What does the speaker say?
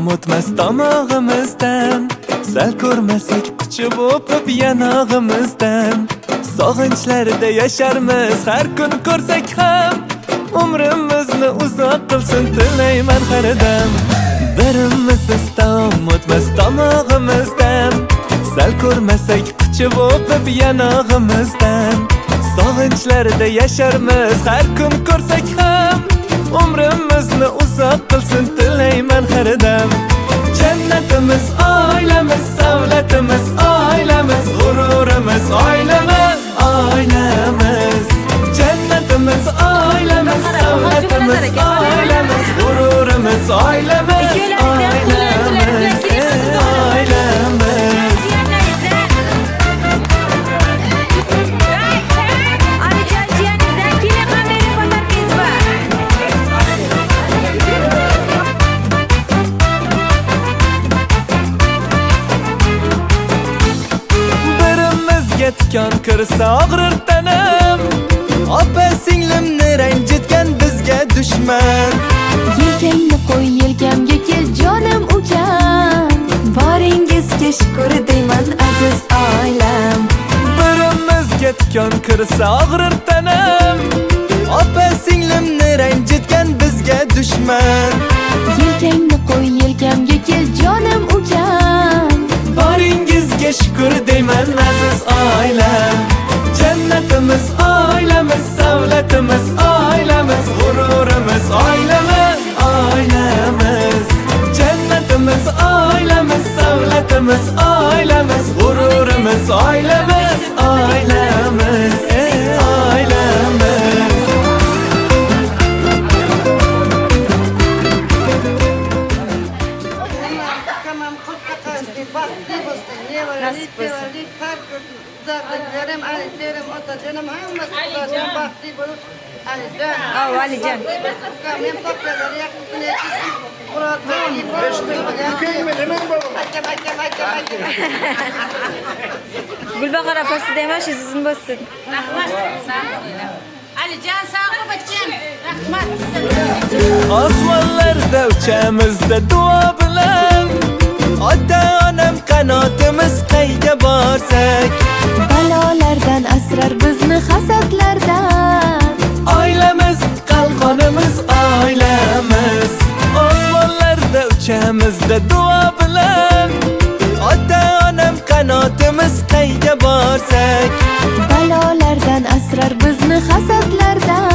o'tmas tomog'imizdan, sal ko'rmasak quchib o'pib yanog'imizdan. Sog'inchlarda yasharmiz har kun ko'rsak ham, umrimizni uzoq qilsin tilayman har dam. Birimizsiz taom o'tmas tomog'imizdan, sal ko'rmasak quchib o'pib yanog'imizdan. Sog'inchlarda yasharmiz har kun ko'rsak ham, umrimizni uzoq qilsin tilayman har dam. Jannatimiz oilamiz, savlatimiz oilamiz, g'ururimiz oilamiz, oilamiz. Jannatimiz oilamiz, savlatimiz oilamiz, g'ururimiz oilamiz, oilamiz, oilamiz. Tikon kirsa og'rir tanam, opa singlimni ranjitgan bizga dushman. Yelkangni qo'y, yelkamga kel jonim ukam, boringizga shukr deyman aziz oilam. Birimizga tikon kirsa og'rir tanam, opa singlimni ranjitgan bizga dushman. Yelkangni qo'y, yelkamga kel jonim ukam, boringizga shukr deyman aziz oilam. Jannatimiz oilamiz, savlatimiz oilamiz, g'ururimiz oilamiz, oilamiz. Jannatimiz oilamiz, savlatimiz oilamiz, g'ururimiz oilamiz, oilamiz, oilamiz. Alican. Gulbahor apasi demas, sizin bo'lsin. Rahmat. Alican sağ bachim. Rahmat. Osmonlarda uchamizda duo bilan, ota-onam qanotimiz qayga borsak. balolardan asrar bizni hasadlardan. Oilamiz, qalqonimiz, oilamiz. Osmonlarda uchamizda duo bilan, ota-onam qanotimiz qayga borsak. Balolardan asrar bizni hasadlardan.